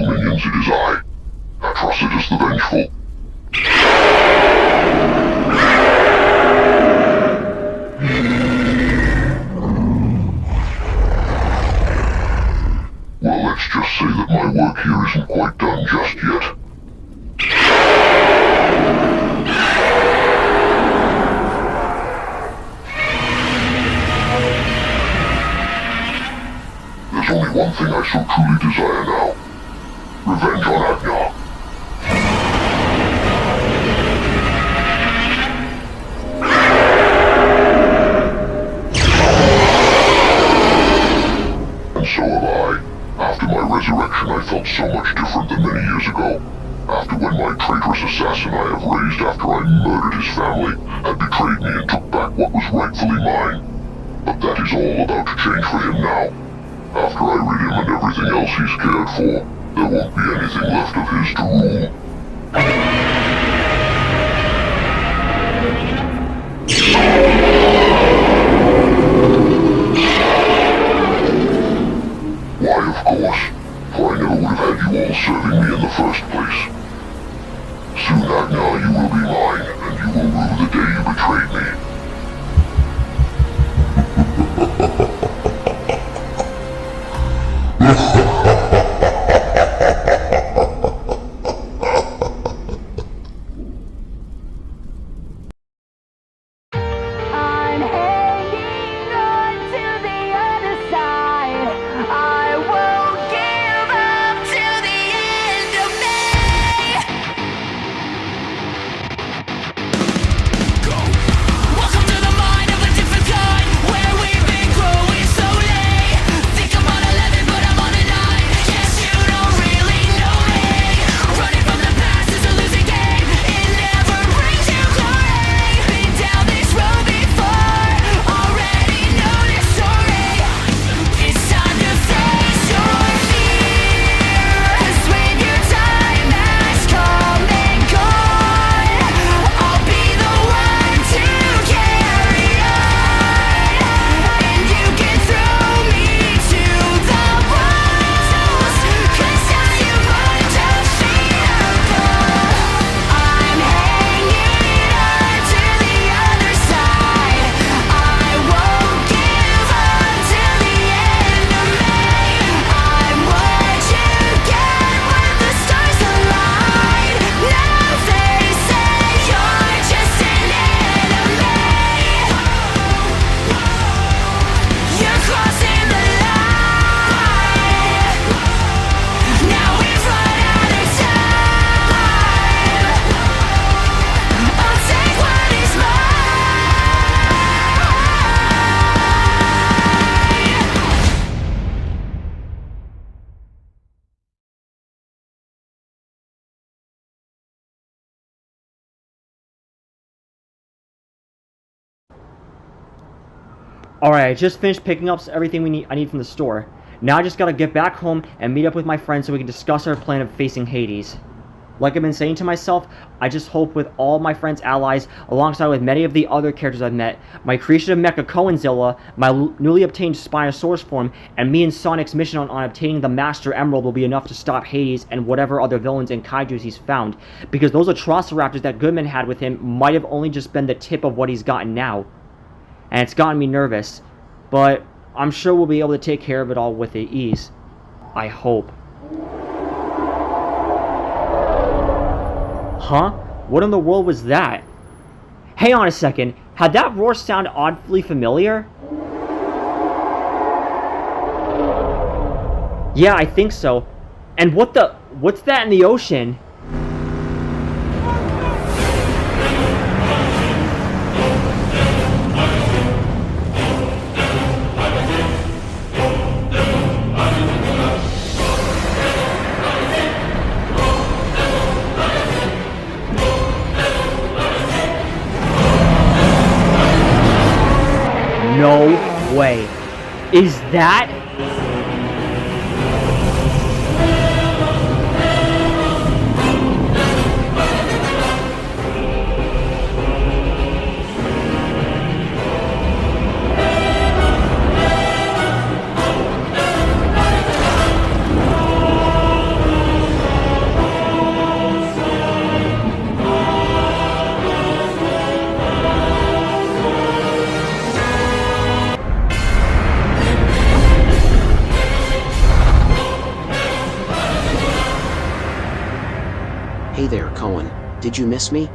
no minions, it is I. Atrocitus the Vengeful. Well, let's just say that my work here isn't quite done just yet. There's only one thing I so truly desire now. Revenge on Agnya. And so have I. After my resurrection, I felt so much different than many years ago. After when my traitorous assassin I have raised after I murdered his family had betrayed me and took back what was rightfully mine. But that is all about to change for him now. After I rid him and everything else he's cared for, there won't be anything left of his to rule. Why, of course, for I never would have had you all serving me in the first place. Soon, Agnya, you will be mine, and you will rue the day you betrayed me. Alright, I just finished picking up everything I need from the store. Now I just gotta get back home and meet up with my friends so we can discuss our plan of facing Hades. Like I've been saying to myself, I just hope with all my friends' allies, alongside with many of the other characters I've met, my creation of Mecha Coen Zilla, my newly obtained Spinosaurus form, and me and Sonic's mission on obtaining the Master Emerald will be enough to stop Hades and whatever other villains and kaijus he's found, because those Atrociraptors that Goodman had with him might have only just been the tip of what he's gotten now. And it's gotten me nervous, but I'm sure we'll be able to take care of it all with ease. I hope. Huh? What in the world was that? Hang on a second, had that roar sound oddly familiar? Yeah, I think so. And what's that in the ocean? No way. Is that? Hey there, Coen. Did you miss me?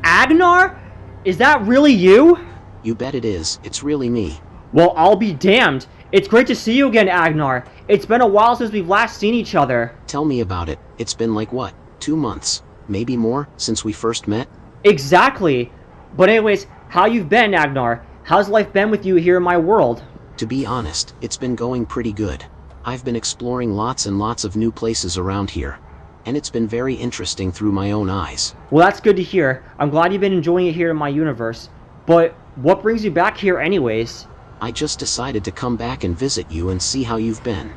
Agnar? Is that really you? You bet it is. It's really me. Well, I'll be damned. It's great to see you again, Agnar. It's been a while since we've last seen each other. Tell me about it. It's been like what? 2 months? Maybe more, since we first met? Exactly. But anyways, how you've been, Agnar? How's life been with you here in my world? To be honest, it's been going pretty good. I've been exploring lots and lots of new places around here. And it's been very interesting through my own eyes. Well, that's good to hear. I'm glad you've been enjoying it here in my universe. But what brings you back here anyways? I just decided to come back and visit you and see how you've been.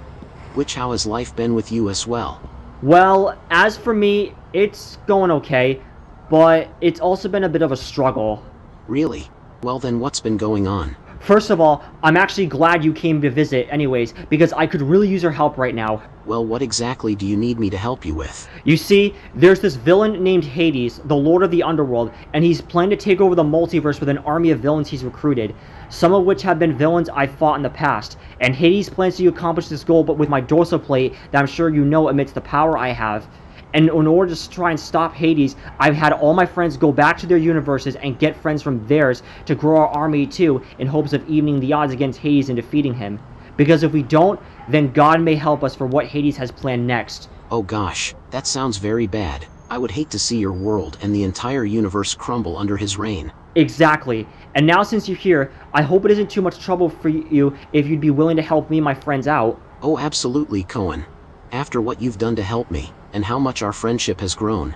How has life been with you as well? Well, as for me, it's going okay. But it's also been a bit of a struggle. Really? Well then what's been going on? First of all, I'm actually glad you came to visit anyways, because I could really use your help right now. Well, what exactly do you need me to help you with? You see, there's this villain named Hades, the Lord of the Underworld, and he's planning to take over the multiverse with an army of villains he's recruited, some of which have been villains I've fought in the past. And Hades plans to accomplish this goal, but with my dorsal plate that I'm sure you know emits the power I have. And in order to try and stop Hades, I've had all my friends go back to their universes and get friends from theirs to grow our army too, in hopes of evening the odds against Hades and defeating him. Because if we don't, then God may help us for what Hades has planned next. Oh gosh, that sounds very bad. I would hate to see your world and the entire universe crumble under his reign. Exactly. And now since you're here, I hope it isn't too much trouble for you if you'd be willing to help me and my friends out. Oh absolutely, Coen. After what you've done to help me, and how much our friendship has grown,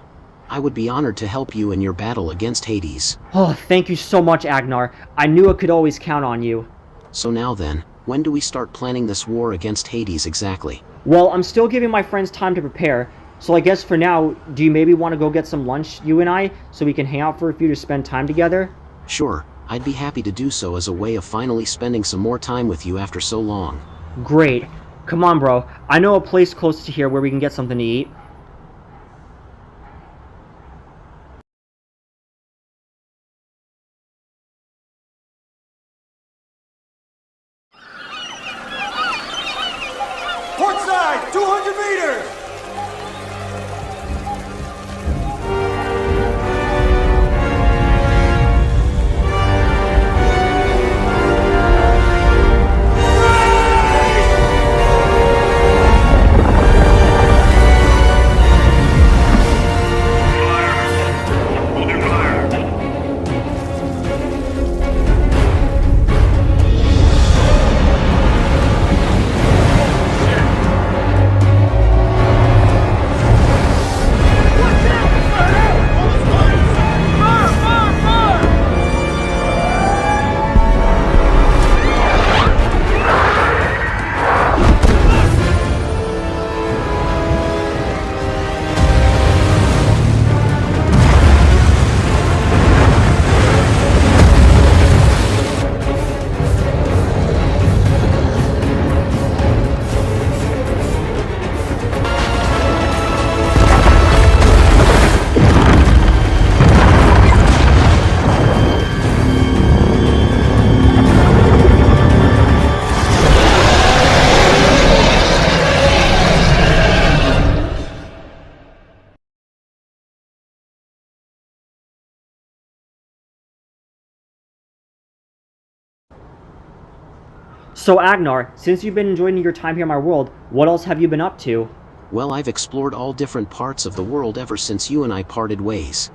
I would be honored to help you in your battle against Hades. Oh, thank you so much, Agnar. I knew I could always count on you. So now then, when do we start planning this war against Hades exactly? Well, I'm still giving my friends time to prepare, so I guess for now, do you maybe want to go get some lunch, you and I, so we can hang out for a few to spend time together? Sure, I'd be happy to do so as a way of finally spending some more time with you after so long. Great. Come on, bro. I know a place close to here where we can get something to eat. Port side, 200 meters! So Agnar, since you've been enjoying your time here in my world, what else have you been up to? Well, I've explored all different parts of the world ever since you and I parted ways.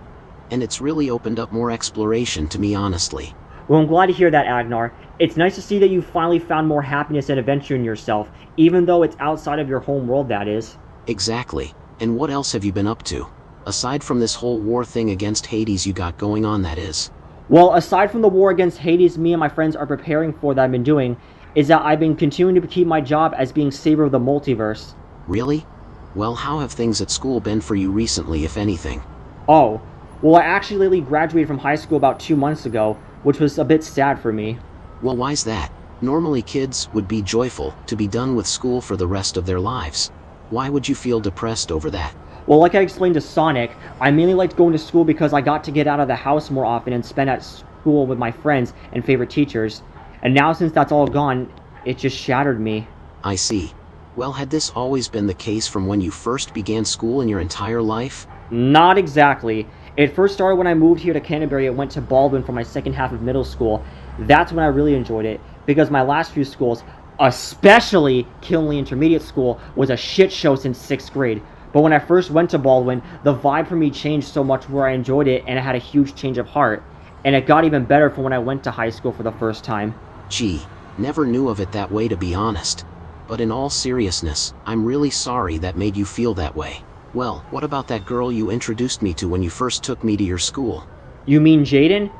And it's really opened up more exploration to me, honestly. Well, I'm glad to hear that, Agnar. It's nice to see that you finally found more happiness and adventure in yourself, even though it's outside of your home world, that is. Exactly. And what else have you been up to? Aside from this whole war thing against Hades you got going on, that is. Well, aside from the war against Hades me and my friends are preparing for that I've been doing, is that I've been continuing to keep my job as being saver of the multiverse. Really? Well, how have things at school been for you recently, if anything? Oh, well, I actually lately graduated from high school about 2 months ago, which was a bit sad for me. Well, why's that? Normally kids would be joyful to be done with school for the rest of their lives. Why would you feel depressed over that? Well, like I explained to Sonic, I mainly liked going to school because I got to get out of the house more often and spend at school with my friends and favorite teachers. And now since that's all gone, it just shattered me. I see. Well, had this always been the case from when you first began school in your entire life? Not exactly. It first started when I moved here to Canterbury and went to Baldwin for my second half of middle school. That's when I really enjoyed it, because my last few schools, especially Kinley Intermediate School, was a shit show since 6th grade. But when I first went to Baldwin, the vibe for me changed so much where I enjoyed it and I had a huge change of heart. And it got even better from when I went to high school for the first time. Gee, never knew of it that way, to be honest. But in all seriousness, I'm really sorry that made you feel that way. Well, what about that girl you introduced me to when you first took me to your school? You mean Jaden?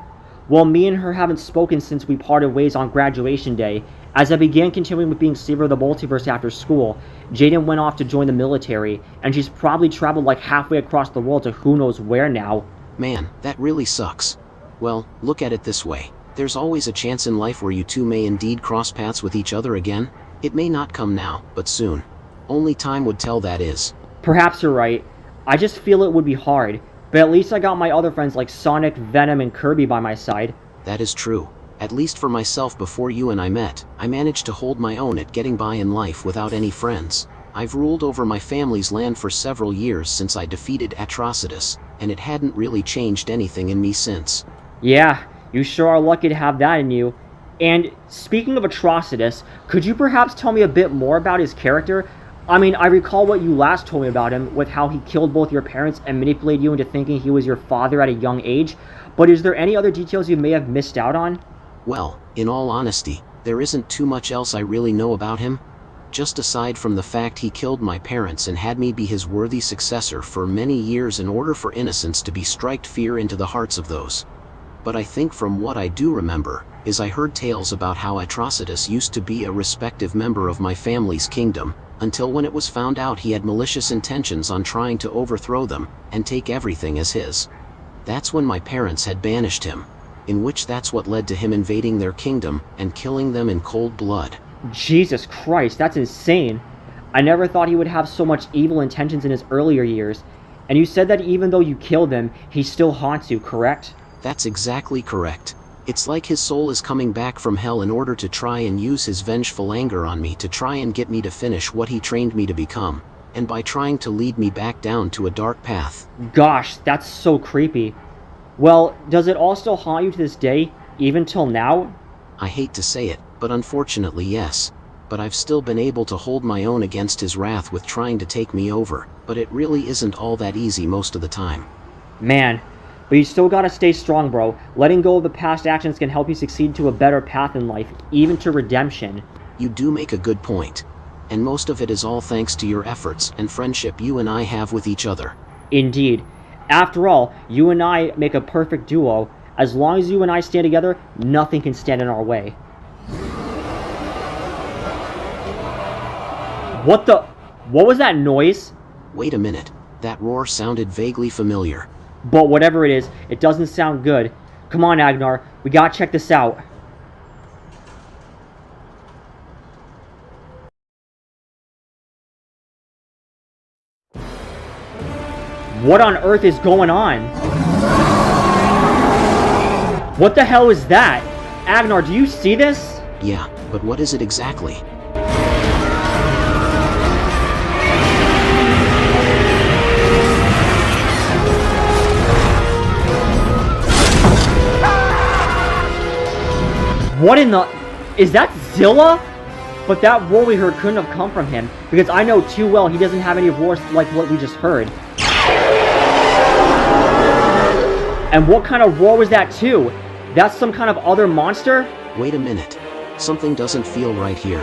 Well, me and her haven't spoken since we parted ways on graduation day. As I began continuing with being Savior of the Multiverse after school, Jaden went off to join the military, and she's probably traveled like halfway across the world to who knows where now. Man, that really sucks. Well, look at it this way. There's always a chance in life where you two may indeed cross paths with each other again. It may not come now, but soon. Only time would tell, that is. Perhaps you're right. I just feel it would be hard, but at least I got my other friends like Sonic, Venom, and Kirby by my side. That is true. At least for myself, before you and I met, I managed to hold my own at getting by in life without any friends. I've ruled over my family's land for several years since I defeated Atrocitus, and it hadn't really changed anything in me since. Yeah, you sure are lucky to have that in you. And speaking of Atrocitus, could you perhaps tell me a bit more about his character? I mean, I recall what you last told me about him, with how he killed both your parents and manipulated you into thinking he was your father at a young age, but is there any other details you may have missed out on? Well, in all honesty, there isn't too much else I really know about him. Just aside from the fact he killed my parents and had me be his worthy successor for many years in order for innocence to be striked fear into the hearts of those. But I think from what I do remember, is I heard tales about how Atrocitus used to be a respective member of my family's kingdom, until when it was found out he had malicious intentions on trying to overthrow them, and take everything as his. That's when my parents had banished him, in which that's what led to him invading their kingdom, and killing them in cold blood. Jesus Christ, that's insane. I never thought he would have so much evil intentions in his earlier years. And you said that even though you killed him, he still haunts you, correct? That's exactly correct. It's like his soul is coming back from hell in order to try and use his vengeful anger on me to try and get me to finish what he trained me to become, and by trying to lead me back down to a dark path. Gosh, that's so creepy. Well, does it all still haunt you to this day, even till now? I hate to say it, but unfortunately yes. But I've still been able to hold my own against his wrath with trying to take me over, but it really isn't all that easy most of the time. Man, but you still gotta stay strong, bro. Letting go of the past actions can help you succeed to a better path in life, even to redemption. You do make a good point. And most of it is all thanks to your efforts and friendship you and I have with each other. Indeed. After all, you and I make a perfect duo. As long as you and I stand together, nothing can stand in our way. What was that noise? Wait a minute. That roar sounded vaguely familiar. But whatever it is, it doesn't sound good. Come on, Agnar, we gotta check this out. What on earth is going on? What the hell is that? Agnar, do you see this? Yeah, but what is it exactly? What in the... Is that Zilla? But that roar we heard couldn't have come from him, because I know too well he doesn't have any roars like what we just heard. And what kind of roar was that too? That's some kind of other monster? Wait a minute. Something doesn't feel right here.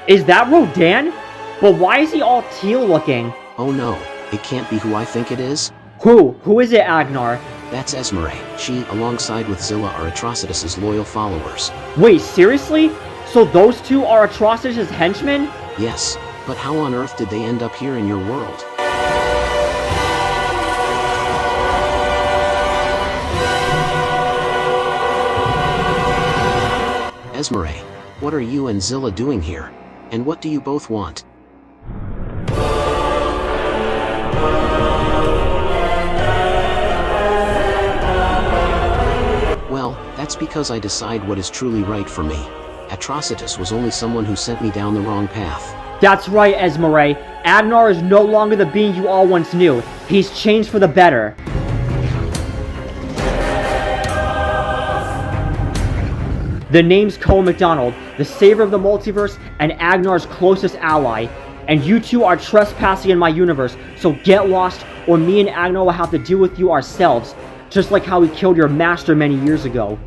Is that Rodan? But why is he all teal looking? Oh no, it can't be who I think it is. Who? Who is it, Agnar? That's Esmeralda. She, alongside with Zilla, are Atrocitus's loyal followers. Wait, seriously? So those two are Atrocitus's henchmen? Yes, but how on earth did they end up here in your world? Esmeralda, what are you and Zilla doing here? And what do you both want? That's because I decide what is truly right for me. Atrocitus was only someone who sent me down the wrong path. That's right, Esmeralda. Agnar is no longer the being you all once knew. He's changed for the better. The name's Coen McDonald, the savior of the multiverse and Agnar's closest ally. And you two are trespassing in my universe, so get lost or me and Agnar will have to deal with you ourselves, just like how we killed your master many years ago.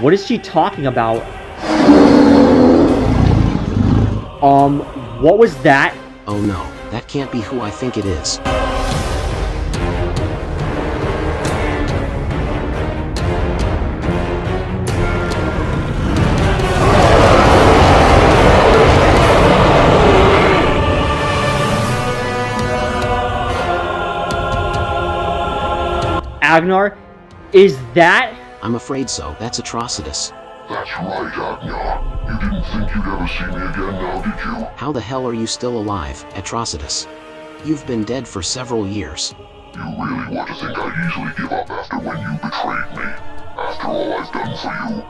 What is she talking about? What was that? Oh no, that can't be who I think it is. Agnar? Is that? I'm afraid so. That's Atrocitus. That's right, Agnar. You didn't think you'd ever see me again now, did you? How the hell are you still alive, Atrocitus? You've been dead for several years. You really want to think I'd easily give up after when you betrayed me? After all I've done for you?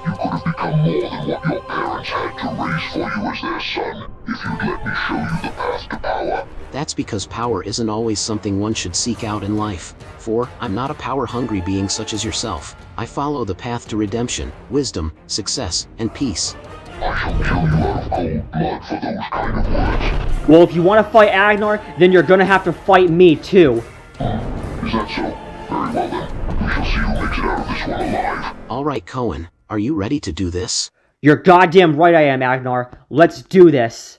You could have become more than what your parents had to raise for you as their son, if you'd let me show you the path to power. That's because power isn't always something one should seek out in life. For, I'm not a power-hungry being such as yourself. I follow the path to redemption, wisdom, success, and peace. I shall kill you out of cold blood for those kind of words. Well, if you want to fight Agnar, then you're gonna have to fight me too. Is that so? Very well then. We shall see who makes it out of this one alive. Alright, Coen, are you ready to do this? You're goddamn right I am, Agnar. Let's do this.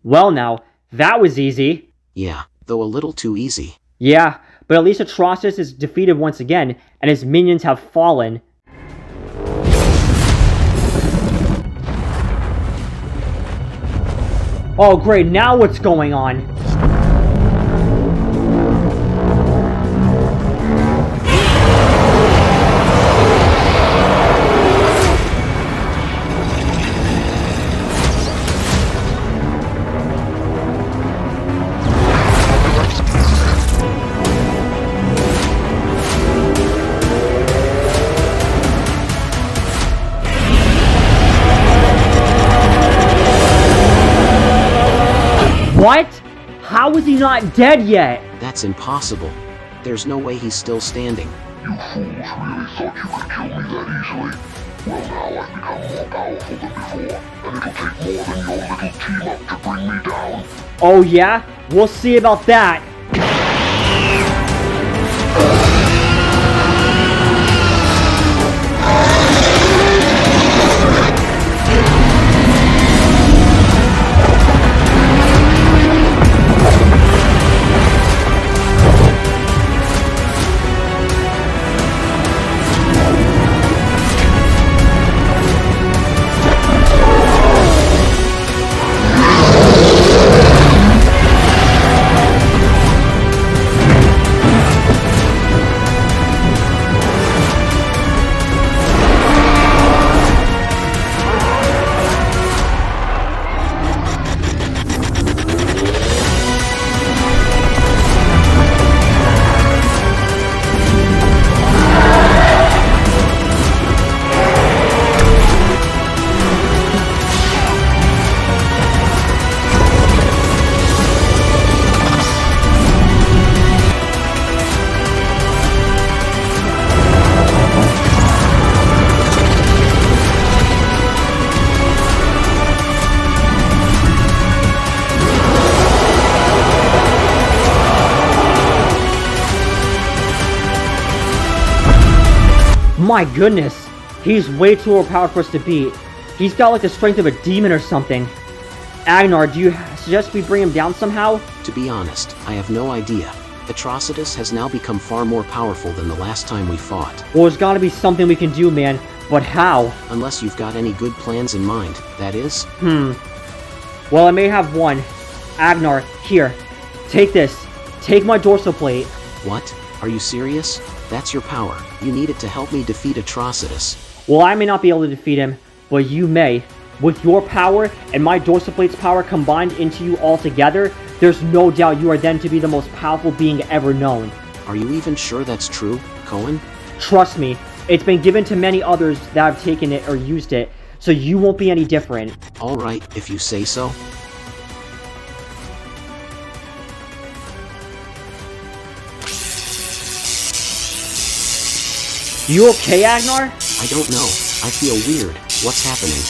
Well now, that was easy. Yeah, though a little too easy. Yeah, but at least Atrocitus is defeated once again, and his minions have fallen. Oh great, now what's going on? What? How is he not dead yet? That's impossible. There's no way he's still standing. You fools really thought you could kill me that easily? Well, now I've become more powerful than before, and it'll take more than your little team up to bring me down. Oh yeah? We'll see about that. My goodness, he's way too overpowered for us to beat. He's got like the strength of a demon or something. Agnar, do you suggest we bring him down somehow? To be honest, I have no idea. Atrocitus has now become far more powerful than the last time we fought. Well, there's gotta be something we can do, man. But how? Unless you've got any good plans in mind, that is. Well, I may have one. Agnar, here. Take this. Take my dorsal plate. What? Are you serious? That's your power. You need it to help me defeat Atrocitus. Well, I may not be able to defeat him, but you may. With your power and my dorsal plate's power combined into you all together, there's no doubt you are then to be the most powerful being ever known. Are you even sure that's true, Coen? Trust me, it's been given to many others that have taken it or used it, so you won't be any different. Alright, if you say so. You okay, Agnar? I don't know. I feel weird. What's happening?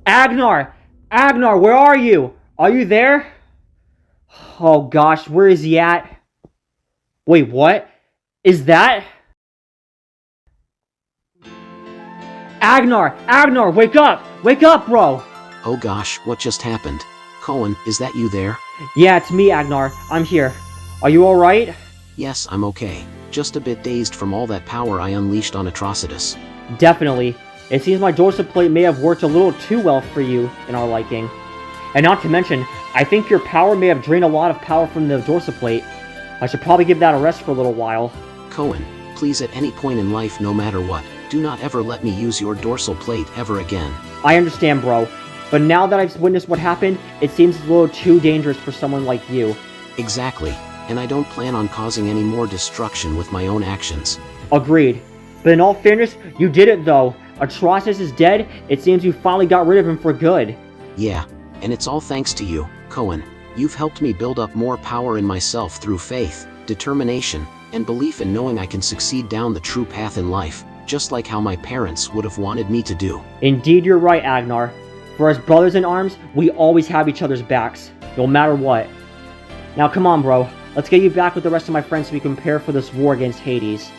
Agnar! Agnar, where are you? Are you there? Oh gosh, where is he at? Wait, what? Is that? Agnar! Agnar, wake up! Wake up, bro! Oh gosh, what just happened? Coen, is that you there? Yeah, it's me, Agnar. I'm here. Are you alright? Yes, I'm okay. Just a bit dazed from all that power I unleashed on Atrocitus. Definitely. It seems my dorsal plate may have worked a little too well for you in our liking. And not to mention, I think your power may have drained a lot of power from the dorsal plate. I should probably give that a rest for a little while. Coen, please at any point in life, no matter what, do not ever let me use your dorsal plate ever again. I understand, bro. But now that I've witnessed what happened, it seems a little too dangerous for someone like you. Exactly. And I don't plan on causing any more destruction with my own actions. Agreed. But in all fairness, you did it though. Atrocitus is dead. It seems you finally got rid of him for good. Yeah, and it's all thanks to you, Coen. You've helped me build up more power in myself through faith, determination, and belief in knowing I can succeed down the true path in life, just like how my parents would have wanted me to do. Indeed, you're right, Agnar. For as brothers in arms, we always have each other's backs, no matter what. Now come on, bro. Let's get you back with the rest of my friends so we can prepare for this war against Hades.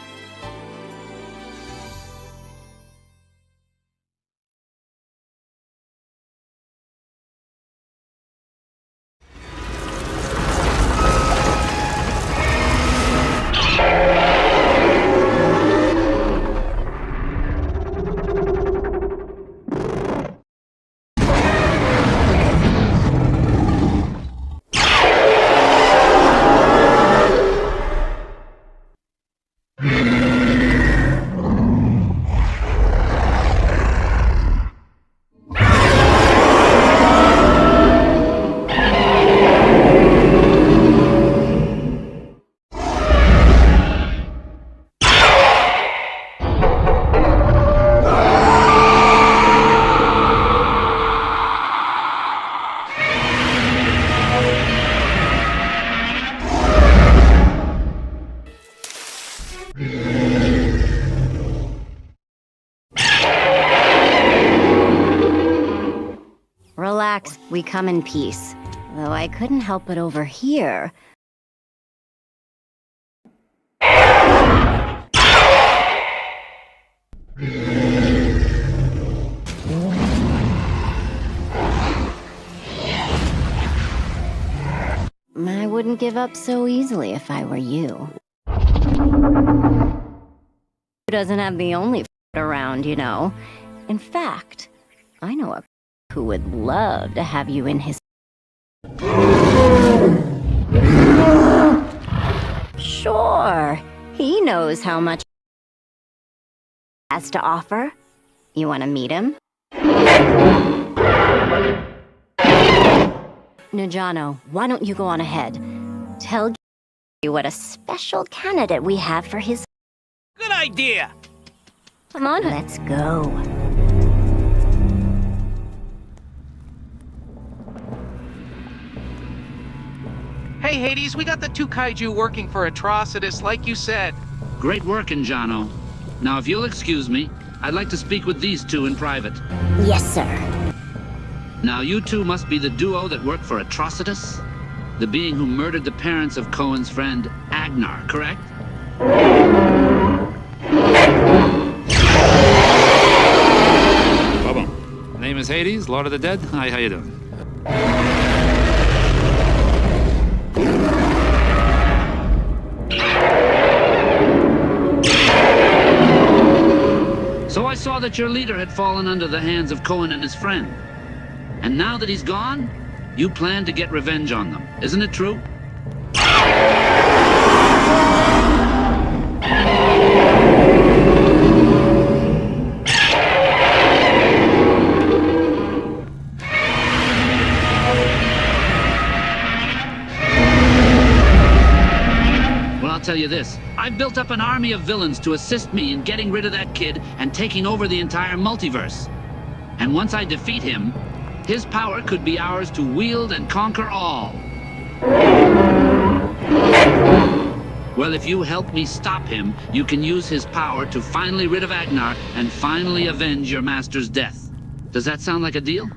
Relax, we come in peace. Though I couldn't help but overhear. I wouldn't give up so easily if I were you. Who doesn't have the only around, you know? In fact, I know a who would love to have you in his. Sure, he knows how much has to offer. You want to meet him? Najano, why don't you go on ahead? Tell you what a special candidate we have for his. Good idea! Come on, let's go. Hey, Hades, we got the two kaiju working for Atrocitus, like you said. Great work, Njano. Now, if you'll excuse me, I'd like to speak with these two in private. Yes, sir. Now, you two must be the duo that worked for Atrocitus? The being who murdered the parents of Coen's friend, Agnar, correct? Welcome. Name is Hades, Lord of the Dead. Hi, how you doing? So I saw that your leader had fallen under the hands of Coen and his friend. And now that he's gone, you plan to get revenge on them. Isn't it true? Well, I'll tell you this. I've built up an army of villains to assist me in getting rid of that kid and taking over the entire multiverse. And once I defeat him, his power could be ours to wield and conquer all. Well, if you help me stop him, you can use his power to finally rid of Agnar and finally avenge your master's death. Does that sound like a deal?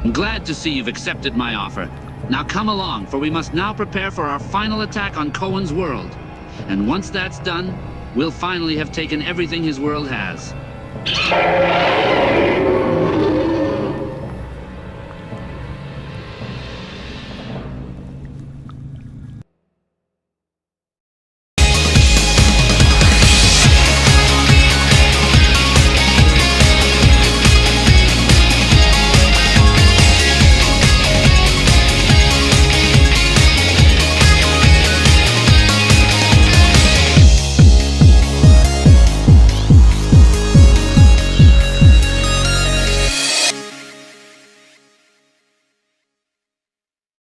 I'm glad to see you've accepted my offer. Now come along, for we must now prepare for our final attack on Coen's world. And once that's done, we'll finally have taken everything his world has.